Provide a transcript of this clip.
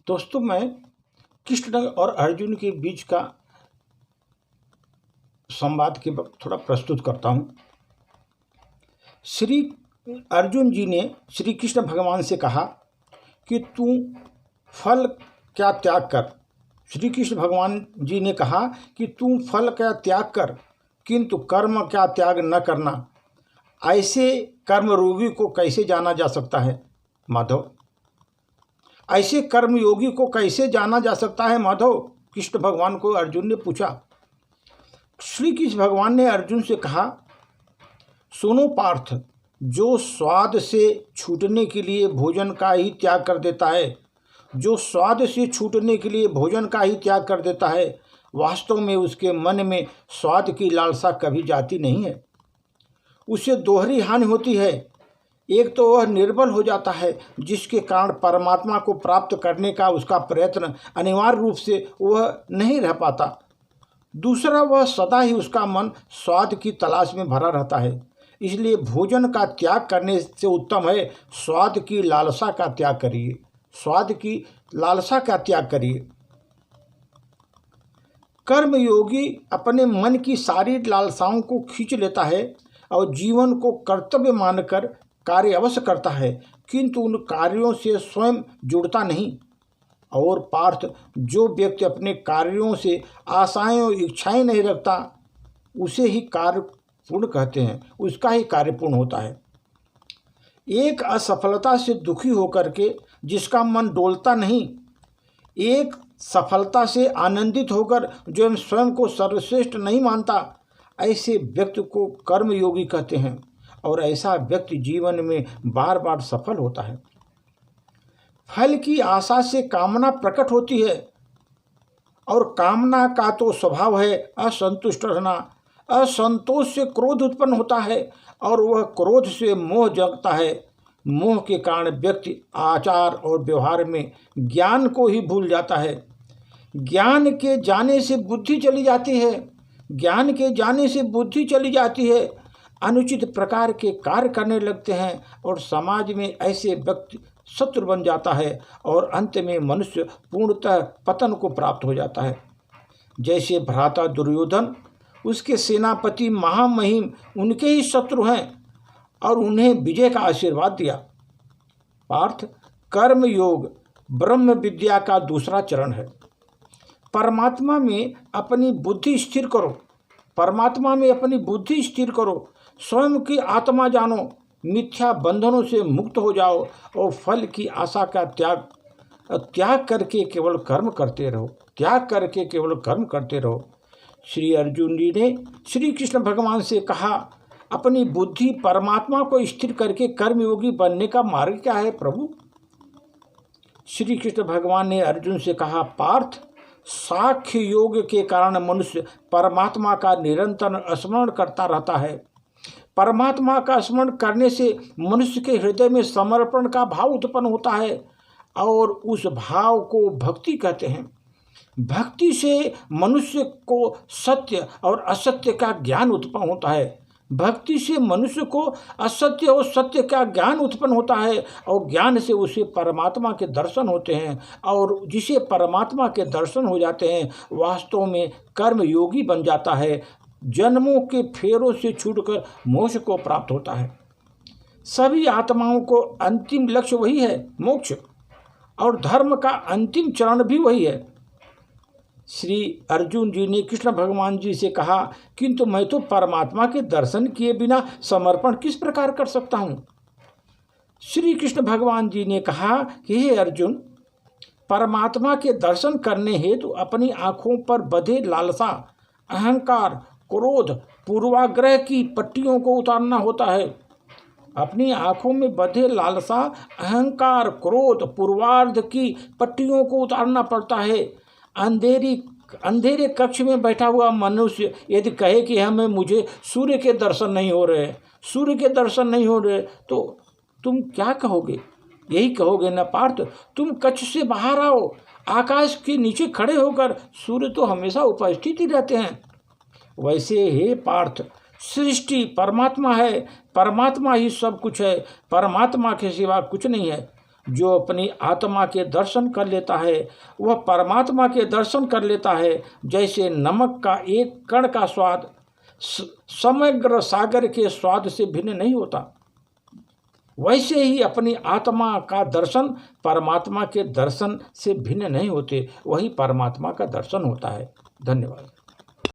दोस्तों, मैं कृष्ण और अर्जुन के बीच का संवाद के थोड़ा प्रस्तुत करता हूँ। श्री अर्जुन जी ने श्री कृष्ण भगवान से कहा कि तू फल क्या त्याग कर। श्री कृष्ण भगवान जी ने कहा कि तू फल क्या त्याग कर, किंतु कर्म क्या त्याग न करना। ऐसे कर्मयोगी को कैसे जाना जा सकता है माधव? ऐसे कर्मयोगी को कैसे जाना जा सकता है माधव? कृष्ण भगवान को अर्जुन ने पूछा। श्री कृष्ण भगवान ने अर्जुन से कहा, सुनो पार्थ, जो स्वाद से छूटने के लिए भोजन का ही त्याग कर देता है, जो स्वाद से छूटने के लिए भोजन का ही त्याग कर देता है, वास्तव में उसके मन में स्वाद की लालसा कभी जाती नहीं है। उसे दोहरी हानि होती है। एक तो वह निर्बल हो जाता है, जिसके कारण परमात्मा को प्राप्त करने का उसका प्रयत्न अनिवार्य रूप से वह नहीं रह पाता। दूसरा, वह सदा ही उसका मन स्वाद की तलाश में भरा रहता है। इसलिए भोजन का त्याग करने से उत्तम है स्वाद की लालसा का त्याग करिए। स्वाद की लालसा का त्याग करिए। कर्मयोगी अपने मन की सारी लालसाओं को खींच लेता है और जीवन को कर्तव्य मानकर कार्य अवश्य करता है, किंतु उन कार्यों से स्वयं जुड़ता नहीं। और पार्थ, जो व्यक्ति अपने कार्यों से आशाएं और इच्छाएं नहीं रखता, उसे ही कार्य पूर्ण कहते हैं, उसका ही कार्य पूर्ण होता है। एक असफलता से दुखी होकर के जिसका मन डोलता नहीं, एक सफलता से आनंदित होकर जो स्वयं को सर्वश्रेष्ठ नहीं मानता, ऐसे व्यक्ति को कर्मयोगी कहते हैं। और ऐसा व्यक्ति जीवन में बार बार सफल होता है। फल की आशा से कामना प्रकट होती है, और कामना का तो स्वभाव है असंतुष्ट रहना। असंतोष से क्रोध उत्पन्न होता है, और वह क्रोध से मोह जगता है। मोह के कारण व्यक्ति आचार और व्यवहार में ज्ञान को ही भूल जाता है। ज्ञान के जाने से बुद्धि चली जाती है। ज्ञान के जाने से बुद्धि चली जाती है। अनुचित प्रकार के कार्य करने लगते हैं, और समाज में ऐसे व्यक्ति शत्रु बन जाता है, और अंत में मनुष्य पूर्णतः पतन को प्राप्त हो जाता है। जैसे भ्राता दुर्योधन, उसके सेनापति महामहिम उनके ही शत्रु हैं, और उन्हें विजय का आशीर्वाद दिया। पार्थ, कर्म योग ब्रह्म विद्या का दूसरा चरण है। परमात्मा में अपनी बुद्धि स्थिर करो। परमात्मा में अपनी बुद्धि स्थिर करो। स्वयं की आत्मा जानो। मिथ्या बंधनों से मुक्त हो जाओ, और फल की आशा का त्याग करके केवल कर्म करते रहो। त्याग करके केवल कर्म करते रहो। श्री अर्जुन जी ने श्री कृष्ण भगवान से कहा, अपनी बुद्धि परमात्मा को स्थिर करके कर्मयोगी बनने का मार्ग क्या है प्रभु? श्री कृष्ण भगवान ने अर्जुन से कहा, पार्थ, साख्य योग के कारण मनुष्य परमात्मा का निरंतर स्मरण करता रहता है। परमात्मा का स्मरण करने से मनुष्य के हृदय में समर्पण का भाव उत्पन्न होता है, और उस भाव को भक्ति कहते हैं। भक्ति से मनुष्य को सत्य और असत्य का ज्ञान उत्पन्न होता है। भक्ति से मनुष्य को असत्य और सत्य का ज्ञान उत्पन्न होता है, और ज्ञान से उसे परमात्मा के दर्शन होते हैं, और जिसे परमात्मा के दर्शन हो जाते हैं, वास्तव में कर्मयोगी बन जाता है। जन्मों के फेरों से छूटकर मोक्ष को प्राप्त होता है। सभी आत्माओं को अंतिम लक्ष्य वही है, मोक्ष, और धर्म का अंतिम चरण भी वही है। श्री अर्जुन जी ने कृष्ण भगवान जी से कहा, किंतु मैं तो परमात्मा के दर्शन किए बिना समर्पण किस प्रकार कर सकता हूँ? श्री कृष्ण भगवान जी ने कहा कि हे अर्जुन, परमात्मा के दर्शन करने हेतु अपनी आँखों पर बंधे लालसा, अहंकार, क्रोध, पूर्वाग्रह की पट्टियों को उतारना होता है। अपनी आँखों में बंधे लालसा, अहंकार, क्रोध, पूर्वार्ध की पट्टियों को उतारना पड़ता है। अंधेरे कक्ष में बैठा हुआ मनुष्य यदि कहे कि मुझे सूर्य के दर्शन नहीं हो रहे, सूर्य के दर्शन नहीं हो रहे, तो तुम क्या कहोगे? यही कहोगे न पार्थ, तुम कक्ष से बाहर आओ। आकाश के नीचे खड़े होकर सूर्य तो हमेशा उपस्थित ही रहते हैं। वैसे हे पार्थ, सृष्टि परमात्मा है। परमात्मा ही सब कुछ है। परमात्मा के सिवा कुछ नहीं है। जो अपनी आत्मा के दर्शन कर लेता है वह परमात्मा के दर्शन कर लेता है। जैसे नमक का एक कण का स्वाद समग्र सागर के स्वाद से भिन्न नहीं होता, वैसे ही अपनी आत्मा का दर्शन परमात्मा के दर्शन से भिन्न नहीं होते, वही परमात्मा का दर्शन होता है। धन्यवाद।